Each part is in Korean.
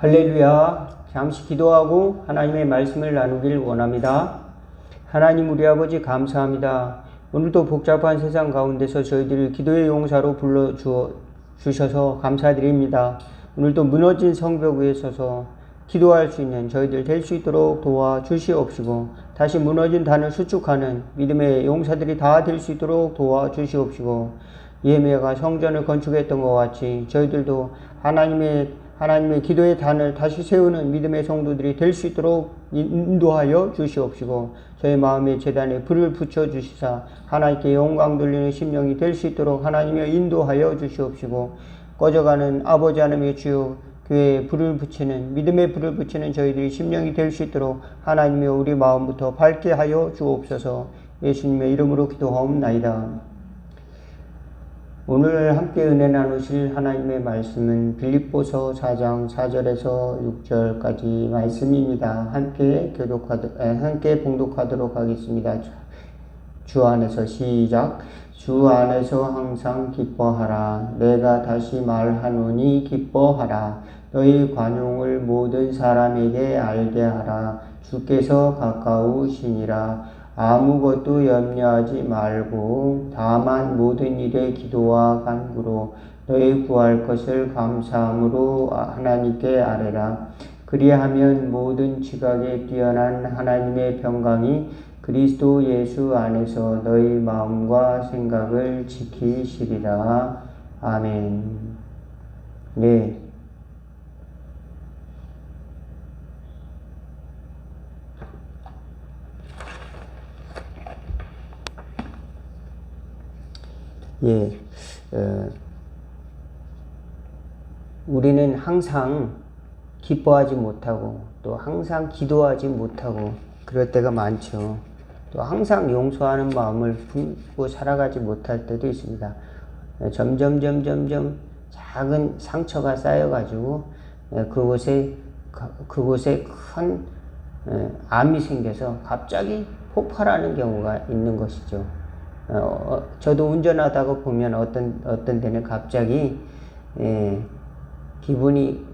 할렐루야. 잠시 기도하고 하나님의 말씀을 나누길 원합니다. 하나님 우리 아버지 감사합니다. 오늘도 복잡한 세상 가운데서 저희들을 기도의 용사로 불러주셔서 감사드립니다. 오늘도 무너진 성벽 위에 서서 기도할 수 있는 저희들 될 수 있도록 도와주시옵시고, 다시 무너진 단을 수축하는 믿음의 용사들이 다 될 수 있도록 도와주시옵시고, 예레미야가 성전을 건축했던 것 같이 저희들도 하나님의 기도의 단을 다시 세우는 믿음의 성도들이 될 수 있도록 인도하여 주시옵시고, 저희 마음의 제단에 불을 붙여 주시사 하나님께 영광 돌리는 심령이 될 수 있도록 하나님여 인도하여 주시옵시고, 꺼져가는 아버지 하나님의 주여 교회에 불을 붙이는, 믿음의 불을 붙이는 저희들이 심령이 될 수 있도록 하나님여 우리 마음부터 밝게 하여 주옵소서. 예수님의 이름으로 기도하옵나이다. 오늘 함께 은혜 나누실 하나님의 말씀은 빌립보서 4장 4절에서 6절까지 말씀입니다. 함께 봉독하도록 하겠습니다. 주 안에서 시작. 주 안에서 항상 기뻐하라. 내가 다시 말하노니 기뻐하라. 너희 관용을 모든 사람에게 알게 하라. 주께서 가까우시니라. 아무것도 염려하지 말고 다만 모든 일에 기도와 간구로 너희 구할 것을 감사함으로 하나님께 아뢰라. 그리하면 모든 지각에 뛰어난 하나님의 평강이 그리스도 예수 안에서 너희 마음과 생각을 지키시리라. 아멘. 네. 우리는 항상 기뻐하지 못하고 또 항상 기도하지 못하고 그럴 때가 많죠. 또 항상 용서하는 마음을 품고 살아가지 못할 때도 있습니다. 점점 작은 상처가 쌓여가지고 그곳에 큰 암이 생겨서 갑자기 폭발하는 경우가 있는 것이죠. 저도 운전하다가 보면 어떤 데는 갑자기 기분이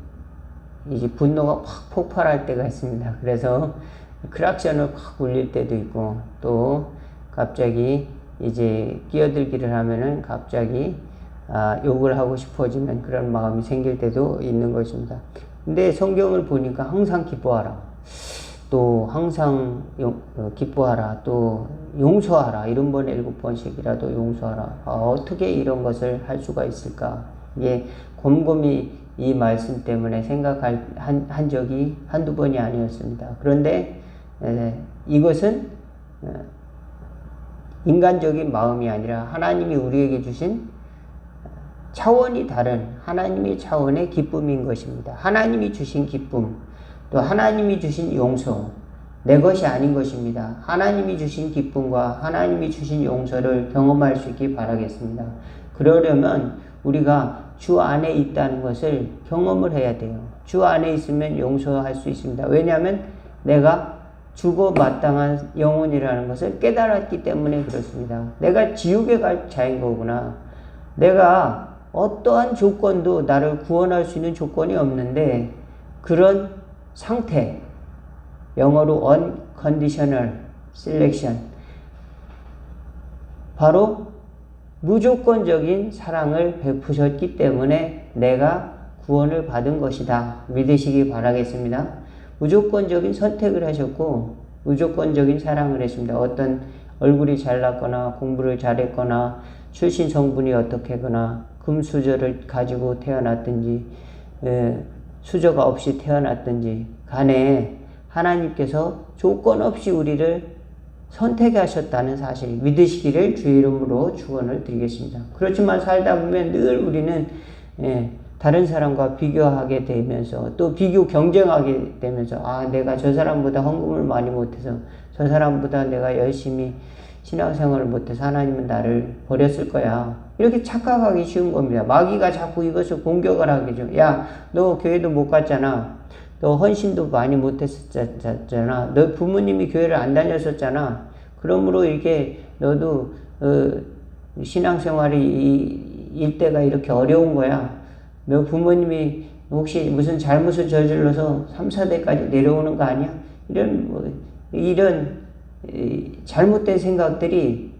이제 분노가 확 폭발할 때가 있습니다. 그래서 크락션을 확 울릴 때도 있고, 또 갑자기 이제 끼어들기를 하면은 갑자기 욕을 하고 싶어지는 그런 마음이 생길 때도 있는 것입니다. 근데 성경을 보니까 항상 기뻐하라, 또 항상 기뻐하라, 또 용서하라, 70번 7번씩이라도 용서하라. 어떻게 이런 것을 할 수가 있을까? 예, 곰곰이 이 말씀 때문에 한 적이 한두 번이 아니었습니다. 그런데 이것은 인간적인 마음이 아니라 하나님이 우리에게 주신 차원이 다른 하나님의 차원의 기쁨인 것입니다. 하나님이 주신 기쁨, 또 하나님이 주신 용서, 내 것이 아닌 것입니다. 하나님이 주신 기쁨과 하나님이 주신 용서를 경험할 수 있기 바라겠습니다. 그러려면 우리가 주 안에 있다는 것을 경험을 해야 돼요. 주 안에 있으면 용서할 수 있습니다. 왜냐하면 내가 주고 마땅한 영혼이라는 것을 깨달았기 때문에 그렇습니다. 내가 지옥에 갈 자인 거구나. 내가 어떠한 조건도 나를 구원할 수 있는 조건이 없는데, 그런 상태, 영어로 unconditional selection, 바로 무조건적인 사랑을 베푸셨기 때문에 내가 구원을 받은 것이다 믿으시기 바라겠습니다. 무조건적인 선택을 하셨고 무조건적인 사랑을 했습니다. 어떤 얼굴이 잘났거나 공부를 잘했거나 출신 성분이 어떻게거나 금수저를 가지고 태어났든지 수저가 없이 태어났든지 간에 하나님께서 조건 없이 우리를 선택하셨다는 사실 믿으시기를 주의 이름으로 축원을 드리겠습니다. 그렇지만 살다 보면 늘 우리는 다른 사람과 비교하게 되면서, 또 비교 경쟁하게 되면서, 내가 저 사람보다 헌금을 많이 못해서, 저 사람보다 내가 열심히 신앙생활을 못해서 하나님은 나를 버렸을 거야, 이렇게 착각하기 쉬운 겁니다. 마귀가 자꾸 이것을 공격을 하게 죠. 야, 너 교회도 못 갔잖아. 너 헌신도 많이 못했었잖아. 너 부모님이 교회를 안 다녔었잖아. 그러므로 이렇게 너도 신앙생활이 일대가 이렇게 어려운 거야. 너 부모님이 혹시 무슨 잘못을 저질러서 3, 4대까지 내려오는 거 아니야? 이런 잘못된 생각들이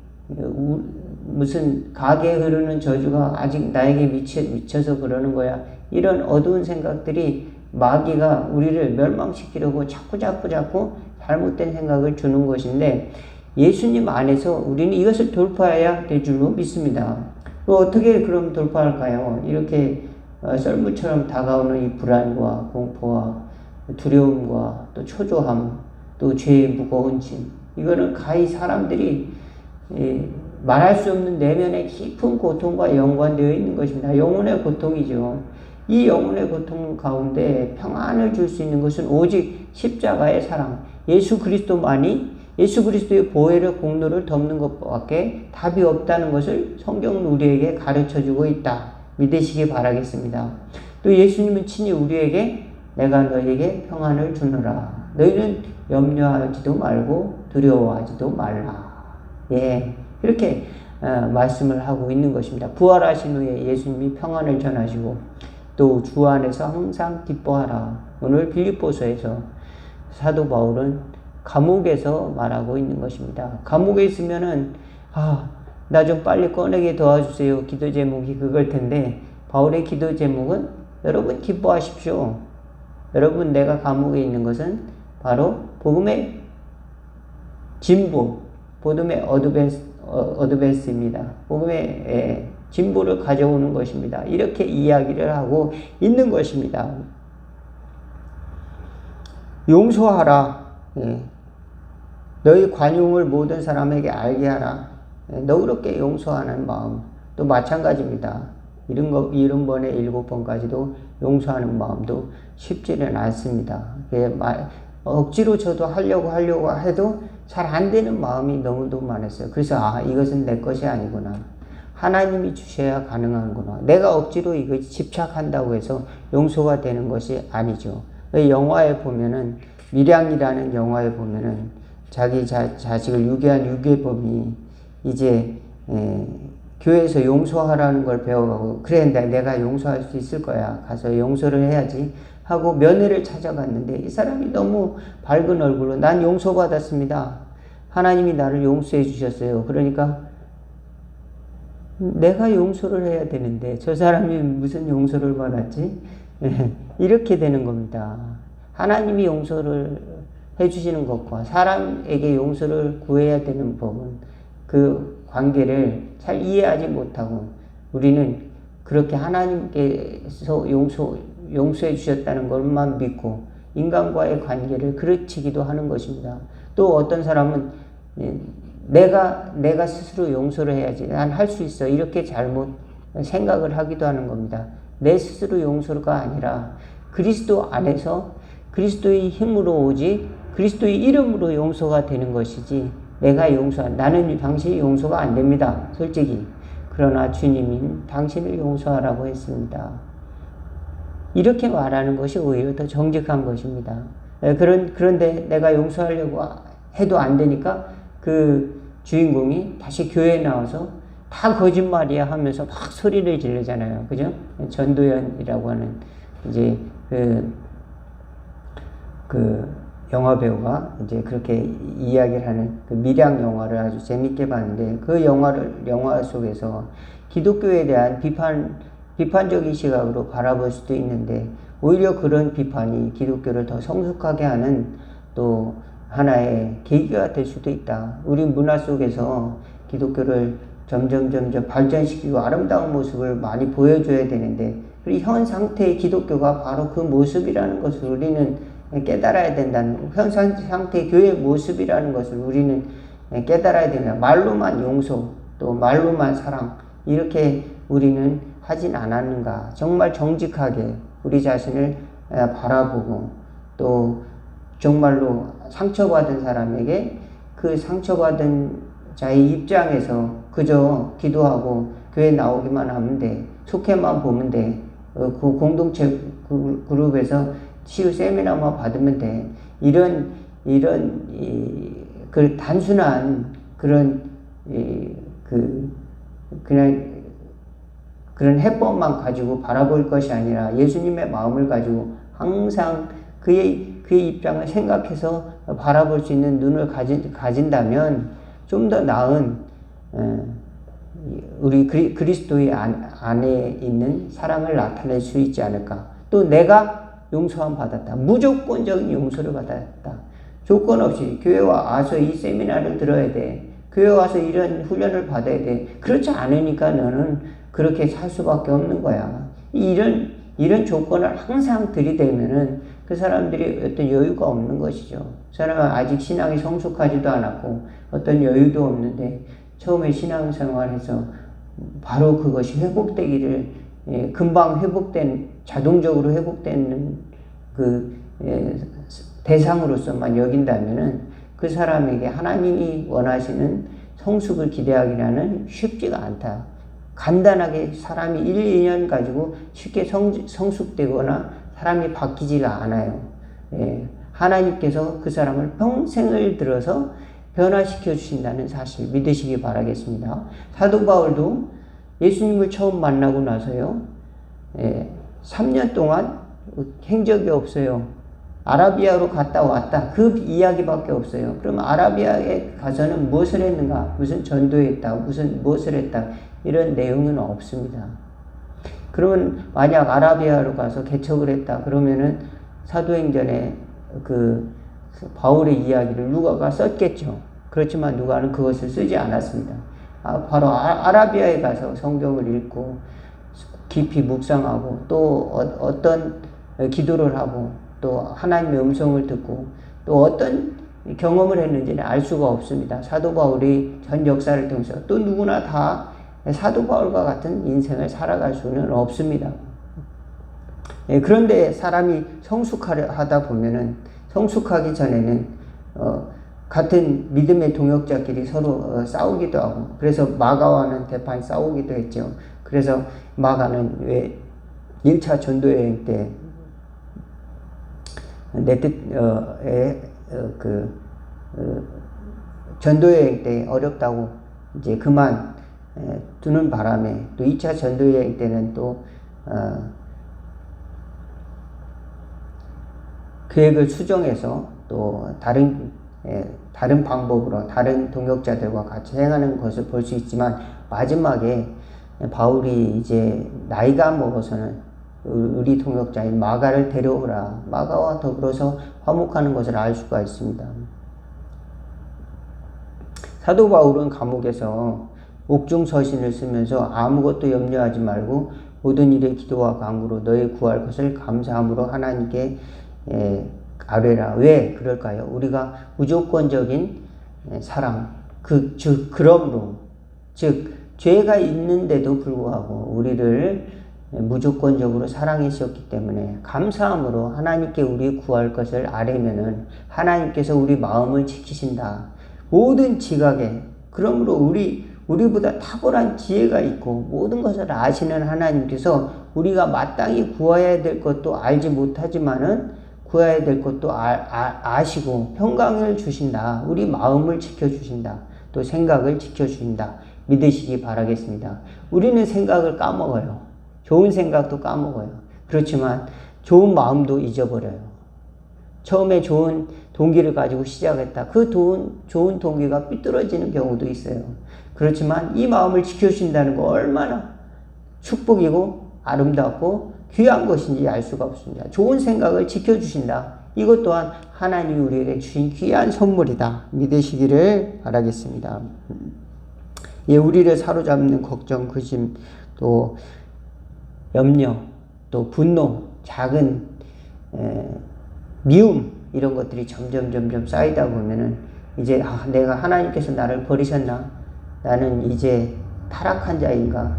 무슨 가게에 흐르는 저주가 아직 나에게 미쳐서 그러는 거야. 이런 어두운 생각들이 마귀가 우리를 멸망시키려고 자꾸 잘못된 생각을 주는 것인데, 예수님 안에서 우리는 이것을 돌파해야 될 줄로 믿습니다. 어떻게 그럼 돌파할까요? 이렇게 썰물처럼 다가오는 이 불안과 공포와 두려움과 또 초조함, 또 죄의 무거운 짐, 이거는 가히 사람들이 말할 수 없는 내면의 깊은 고통과 연관되어 있는 것입니다. 영혼의 고통이죠. 이 영혼의 고통 가운데 평안을 줄 수 있는 것은 오직 십자가의 사랑, 예수 그리스도만이, 예수 그리스도의 보혈의 공로를 덮는 것밖에 답이 없다는 것을 성경은 우리에게 가르쳐주고 있다. 믿으시기 바라겠습니다. 또 예수님은 친히 우리에게 내가 너에게 평안을 주노라. 너희는 염려하지도 말고 두려워하지도 말라. 예, 이렇게 말씀을 하고 있는 것입니다. 부활하신 후에 예수님이 평안을 전하시고 또 주 안에서 항상 기뻐하라. 오늘 빌립보서에서 사도 바울은 감옥에서 말하고 있는 것입니다. 감옥에 있으면은 나 좀 빨리 꺼내게 도와주세요. 기도 제목이 그걸 텐데, 바울의 기도 제목은 여러분 기뻐하십시오. 여러분, 내가 감옥에 있는 것은 바로 복음의 진보, 복음의 어드밴스입니다. 복음의 진보를 가져오는 것입니다. 이렇게 이야기를 하고 있는 것입니다. 용서하라. 너희 관용을 모든 사람에게 알게 하라. 너그럽게 용서하는 마음. 또 마찬가지입니다. 70번에 7번까지도 용서하는 마음도 쉽지는 않습니다. 억지로 저도 하려고 해도 잘 안 되는 마음이 너무도 많았어요. 그래서 이것은 내 것이 아니구나. 하나님이 주셔야 가능하구나. 내가 억지로 이거 집착한다고 해서 용서가 되는 것이 아니죠. 영화에 보면은, 밀양이라는 영화에 보면은 자기 자식을 유괴한 유괴범이 이제 교회에서 용서하라는 걸 배워가고, 그래 내가 용서할 수 있을 거야, 가서 용서를 해야지 하고 면회를 찾아갔는데, 이 사람이 너무 밝은 얼굴로 난 용서받았습니다. 하나님이 나를 용서해 주셨어요. 그러니까 내가 용서를 해야 되는데 저 사람이 무슨 용서를 받았지? 이렇게 되는 겁니다. 하나님이 용서를 해주시는 것과 사람에게 용서를 구해야 되는 법은 그 관계를 잘 이해하지 못하고, 우리는 그렇게 하나님께서 용서해 주셨다는 것만 믿고 인간과의 관계를 그르치기도 하는 것입니다. 또 어떤 사람은 내가 스스로 용서를 해야지, 난 할 수 있어, 이렇게 잘못 생각을 하기도 하는 겁니다. 내 스스로 용서가 아니라 그리스도 안에서 그리스도의 힘으로 오직 그리스도의 이름으로 용서가 되는 것이지, 내가 나는 당신이 용서가 안 됩니다, 솔직히. 그러나 주님이 당신을 용서하라고 했습니다. 이렇게 말하는 것이 오히려 더 정직한 것입니다. 그런데 내가 용서하려고 해도 안 되니까 그 주인공이 다시 교회에 나와서 다 거짓말이야 하면서 막 소리를 지르잖아요. 그죠? 전도연이라고 하는 이제 그 영화 배우가 이제 그렇게 이야기를 하는 그 밀양 영화를 아주 재밌게 봤는데, 그 영화 속에서 기독교에 대한 비판적인 시각으로 바라볼 수도 있는데, 오히려 그런 비판이 기독교를 더 성숙하게 하는 또 하나의 계기가 될 수도 있다. 우리 문화 속에서 기독교를 점점 발전시키고 아름다운 모습을 많이 보여줘야 되는데, 우리 현 상태의 기독교가 바로 그 모습이라는 것을 우리는 깨달아야 된다는, 현 상태의 교회의 모습이라는 것을 우리는 깨달아야 된다. 말로만 용서, 또 말로만 사랑, 이렇게 우리는 하진 않았는가. 정말 정직하게 우리 자신을 바라보고, 또 정말로 상처받은 사람에게 그 상처받은 자의 입장에서 그저 기도하고 교회 나오기만 하면 돼, 속해만 보면 돼, 그 공동체 그룹에서 치유 세미나만 받으면 돼, 이런 그 단순한 그런 그냥 그런 해법만 가지고 바라볼 것이 아니라 예수님의 마음을 가지고 항상 그의 입장을 생각해서 바라볼 수 있는 눈을 가진다면 좀 더 나은 우리 그리스도의 안에 있는 사랑을 나타낼 수 있지 않을까. 또 내가 용서함 받았다. 무조건적인 용서를 받았다. 조건 없이 교회 와서 이 세미나를 들어야 돼. 교회 와서 이런 훈련을 받아야 돼. 그렇지 않으니까 너는 그렇게 살 수밖에 없는 거야. 이런 조건을 항상 들이대면은 그 사람들이 어떤 여유가 없는 것이죠. 그 사람은 아직 신앙이 성숙하지도 않았고 어떤 여유도 없는데 처음에 신앙생활에서 바로 그것이 회복되기를 금방 자동적으로 회복되는 그 대상으로서만 여긴다면은 그 사람에게 하나님이 원하시는 성숙을 기대하기라는 쉽지가 않다. 간단하게 사람이 1, 2년 가지고 쉽게 성숙되거나 사람이 바뀌지가 않아요. 하나님께서 그 사람을 평생을 들어서 변화시켜 주신다는 사실 믿으시기 바라겠습니다. 사도 바울도 예수님을 처음 만나고 나서요, 3년 동안 행적이 없어요. 아라비아로 갔다 왔다. 그 이야기밖에 없어요. 그럼 아라비아에 가서는 무엇을 했는가? 무슨 전도했다. 무엇을 했다. 이런 내용은 없습니다. 그러면 만약 아라비아로 가서 개척을 했다. 그러면은 사도행전에 그 바울의 이야기를 누가가 썼겠죠. 그렇지만 누가는 그것을 쓰지 않았습니다. 바로 아라비아에 가서 성경을 읽고 깊이 묵상하고 또 어떤 기도를 하고 또 하나님의 음성을 듣고 또 어떤 경험을 했는지는 알 수가 없습니다. 사도 바울이 전 역사를 통해서 또 누구나 다 사도 바울과 같은 인생을 살아갈 수는 없습니다. 그런데 사람이 성숙하다 보면은 성숙하기 전에는 같은 믿음의 동역자끼리 서로 싸우기도 하고 그래서 마가와는 대판 싸우기도 했죠. 그래서 마가는 왜 1차 전도여행 때 전도여행 때 어렵다고 이제 그만 두는 바람에 또 2차 전도여행 때는 또 계획을 수정해서 또 다른 방법으로 다른 동역자들과 같이 행하는 것을 볼 수 있지만 마지막에 바울이 이제 나이가 먹어서는 우리 동역자인 마가를 데려오라. 마가와 더불어서 화목하는 것을 알 수가 있습니다. 사도 바울은 감옥에서 옥중 서신을 쓰면서 아무것도 염려하지 말고 모든 일에 기도와 간구로 너의 구할 것을 감사함으로 하나님께 아뢰라. 왜 그럴까요? 우리가 무조건적인 사랑, 그러므로 즉 죄가 있는데도 불구하고 우리를 무조건적으로 사랑해 주셨기 때문에 감사함으로 하나님께 우리 구할 것을 아뢰면은 하나님께서 우리 마음을 지키신다. 모든 지각에 그러므로 우리보다 탁월한 지혜가 있고 모든 것을 아시는 하나님께서 우리가 마땅히 구해야 될 것도 알지 못하지만은 구해야 될 것도 아시고 평강을 주신다. 우리 마음을 지켜주신다. 또 생각을 지켜주신다. 믿으시기 바라겠습니다. 우리는 생각을 까먹어요. 좋은 생각도 까먹어요. 그렇지만 좋은 마음도 잊어버려요. 처음에 좋은 동기를 가지고 시작했다. 그 좋은 동기가 삐뚤어지는 경우도 있어요. 그렇지만 이 마음을 지켜주신다는 거 얼마나 축복이고 아름답고 귀한 것인지 알 수가 없습니다. 좋은 생각을 지켜주신다. 이것 또한 하나님이 우리에게 주신 귀한 선물이다. 믿으시기를 바라겠습니다. 우리를 사로잡는 걱정, 근심, 또 염려, 또 분노, 작은 미움 이런 것들이 점점 쌓이다 보면은 이제 내가 하나님께서 나를 버리셨나? 나는 이제 타락한 자인가?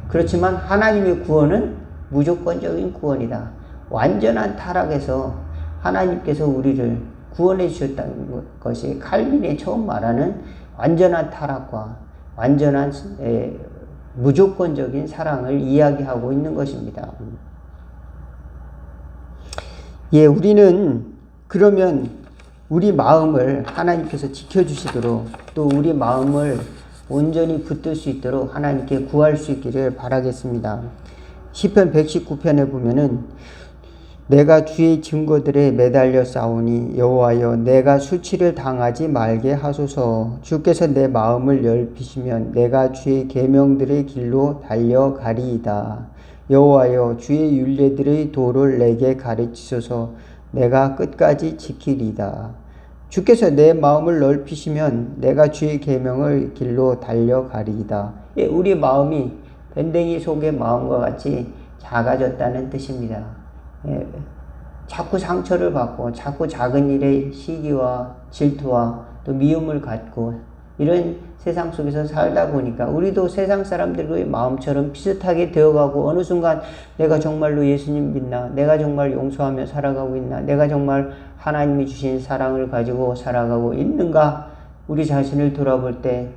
그렇지만 하나님의 구원은 무조건적인 구원이다. 완전한 타락에서 하나님께서 우리를 구원해 주셨다는 것이 칼빈이 처음 말하는 완전한 타락과 완전한 무조건적인 사랑을 이야기하고 있는 것입니다. 우리는 그러면 우리 마음을 하나님께서 지켜주시도록 또 우리 마음을 온전히 붙들 수 있도록 하나님께 구할 수 있기를 바라겠습니다. 시편 119편에 보면은 내가 주의 증거들에 매달려 싸우니 여호와여 내가 수치를 당하지 말게 하소서. 주께서 내 마음을 넓히시면 내가 주의 계명들의 길로 달려가리이다. 여호와여 주의 율례들의 도를 내게 가르치소서. 내가 끝까지 지키리이다. 주께서 내 마음을 넓히시면 내가 주의 계명을 길로 달려가리이다. 예, 우리 마음이 밴댕이 속의 마음과 같이 작아졌다는 뜻입니다. 예, 자꾸 상처를 받고 자꾸 작은 일에 시기와 질투와 또 미움을 갖고 이런 세상 속에서 살다 보니까 우리도 세상 사람들의 마음처럼 비슷하게 되어가고 어느 순간 내가 정말로 예수님 믿나? 내가 정말 용서하며 살아가고 있나? 내가 정말 하나님이 주신 사랑을 가지고 살아가고 있는가? 우리 자신을 돌아볼 때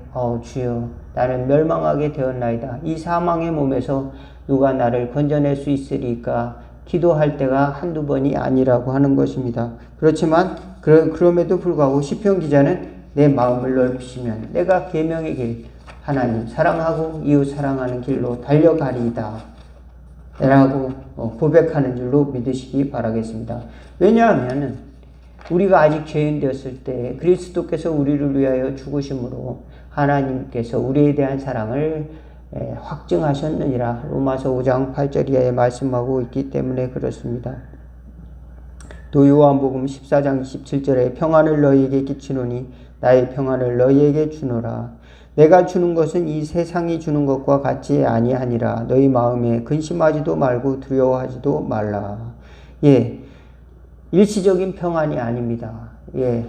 주여 나는 멸망하게 되었나이다. 이 사망의 몸에서 누가 나를 건져낼 수 있으리까? 기도할 때가 한두 번이 아니라고 하는 것입니다. 그렇지만 그럼에도 불구하고 시편 기자는 내 마음을 넓히시면 내가 계명의 길 하나님 사랑하고 이웃 사랑하는 길로 달려가리이다 라고 고백하는 줄로 믿으시기 바라겠습니다. 왜냐하면 우리가 아직 죄인 되었을 때 그리스도께서 우리를 위하여 죽으심으로 하나님께서 우리에 대한 사랑을 확증하셨느니라 로마서 5장 8절 이하에 말씀하고 있기 때문에 그렇습니다. 또 요한복음 14장 27절에 평안을 너희에게 끼치노니 나의 평안을 너희에게 주노라. 내가 주는 것은 이 세상이 주는 것과 같이 아니하니라. 너희 마음에 근심하지도 말고 두려워하지도 말라. 예, 일시적인 평안이 아닙니다. 예,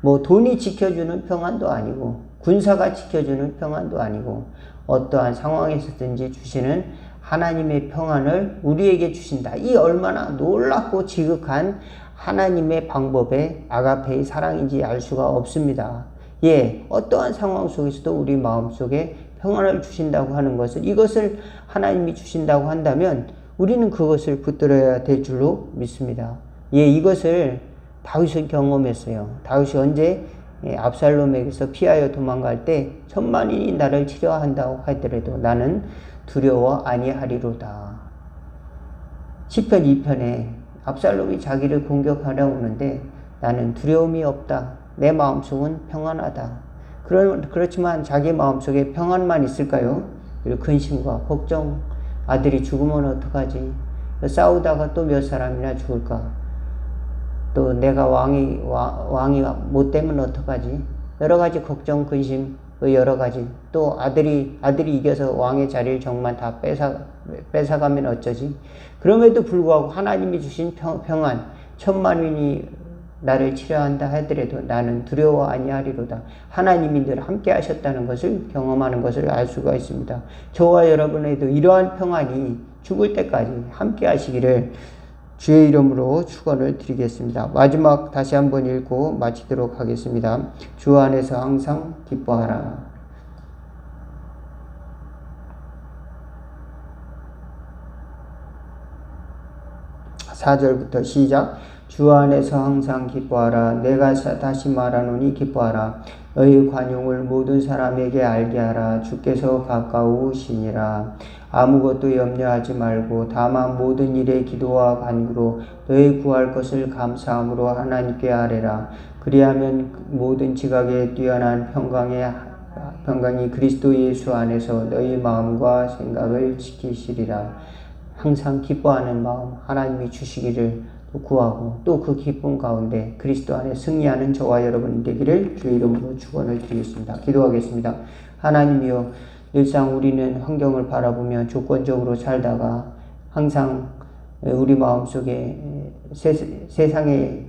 뭐 돈이 지켜주는 평안도 아니고 군사가 지켜주는 평안도 아니고 어떠한 상황에서든지 주시는 하나님의 평안을 우리에게 주신다. 이 얼마나 놀랍고 지극한 하나님의 방법에 아가페의 사랑인지 알 수가 없습니다. 예, 어떠한 상황 속에서도 우리 마음속에 평안을 주신다고 하는 것을 이것을 하나님이 주신다고 한다면 우리는 그것을 붙들어야 될 줄로 믿습니다. 예, 이것을 다윗은 경험했어요. 다윗이 언제 압살롬에게서 피하여 도망갈 때 천만인이 나를 치려한다고 하더라도 나는 두려워 아니하리로다. 시편 2편에 압살롬이 자기를 공격하려고 오는데 나는 두려움이 없다. 내 마음속은 평안하다. 그렇지만 자기 마음속에 평안만 있을까요? 그리고 근심과 걱정, 아들이 죽으면 어떡하지? 싸우다가 또 몇 사람이나 죽을까? 또 내가 왕이 못 되면 어떡하지? 여러 가지 걱정, 근심, 여러 가지. 또 아들이 이겨서 왕의 자리를 정말 다 뺏어가면 어쩌지? 그럼에도 불구하고 하나님이 주신 평안, 천만인이 나를 치려한다 하더라도 나는 두려워 아니하리로다. 하나님이 늘 함께 하셨다는 것을 경험하는 것을 알 수가 있습니다. 저와 여러분에도 이러한 평안이 죽을 때까지 함께 하시기를 주의 이름으로 축원을 드리겠습니다. 마지막 다시 한번 읽고 마치도록 하겠습니다. 주 안에서 항상 기뻐하라. 4절부터 시작. 주 안에서 항상 기뻐하라. 내가 다시 말하노니 기뻐하라. 너희 관용을 모든 사람에게 알게 하라. 주께서 가까우시니라. 아무것도 염려하지 말고 다만 모든 일에 기도와 간구로 너희 구할 것을 감사함으로 하나님께 아뢰라. 그리하면 모든 지각에 뛰어난 평강이 그리스도 예수 안에서 너희 마음과 생각을 지키시리라. 항상 기뻐하는 마음 하나님이 주시기를 구하고 또 그 기쁨 가운데 그리스도 안에 승리하는 저와 여러분 되기를 주의 이름으로 축원을 드리겠습니다. 기도하겠습니다. 하나님이여, 일상 우리는 환경을 바라보며 조건적으로 살다가 항상 우리 마음속에 세상의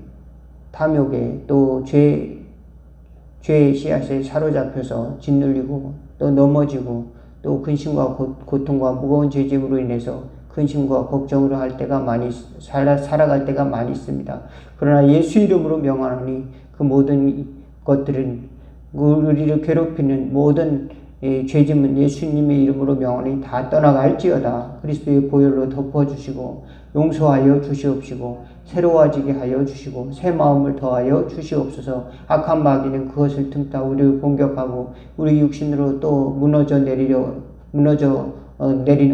탐욕에 또 죄의 씨앗에 사로잡혀서 짓눌리고 또 넘어지고 또 근심과 고통과 무거운 죄짐으로 인해서 근심과 걱정으로 할 때가 많이 살아갈 때가 많이 있습니다. 그러나 예수 이름으로 명하노니 그 모든 것들은 우리를 괴롭히는 모든 죄짐은 예수님의 이름으로 명하노니 다 떠나갈지어다. 그리스도의 보혈로 덮어주시고 용서하여 주시옵시고 새로워지게 하여 주시고 새 마음을 더하여 주시옵소서. 악한 마귀는 그것을 틈타 우리를 공격하고 우리 육신으로 또 무너져 내리는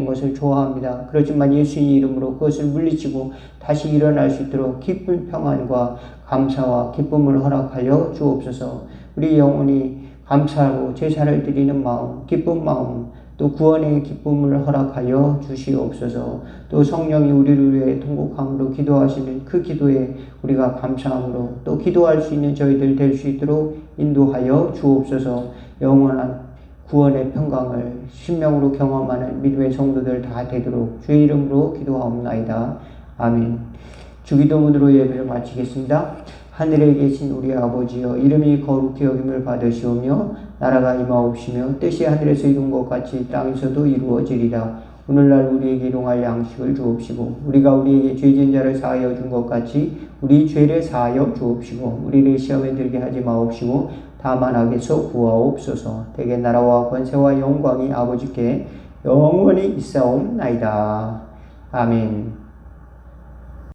것을 좋아합니다. 그렇지만 예수의 이름으로 그것을 물리치고 다시 일어날 수 있도록 기쁜 평안과 감사와 기쁨을 허락하여 주옵소서. 우리 영혼이 감사하고 제사를 드리는 마음, 기쁜 마음, 또 구원의 기쁨을 허락하여 주시옵소서. 또 성령이 우리를 위해 통곡함으로 기도하시는 그 기도에 우리가 감사함으로 또 기도할 수 있는 저희들 될 수 있도록 인도하여 주옵소서. 영원한 구원의 평강을 신명으로 경험하는 믿음의 성도들 다 되도록 주의 이름으로 기도하옵나이다. 아멘. 주기도문으로 예배를 마치겠습니다. 하늘에 계신 우리 아버지여, 이름이 거룩히 여김을 받으시오며 나라가 임하옵시며 뜻이 하늘에서 이룬 것 같이 땅에서도 이루어지리라. 오늘날 우리에게 일용할 양식을 주옵시고 우리가 우리에게 죄진 자를 사하여 준 것 같이 우리 죄를 사하여 주옵시고 우리를 시험에 들게 하지 마옵시고 다만 악에서 구하옵소서. 대개 나라와 권세와 영광이 아버지께 영원히 있사옵나이다. 아멘.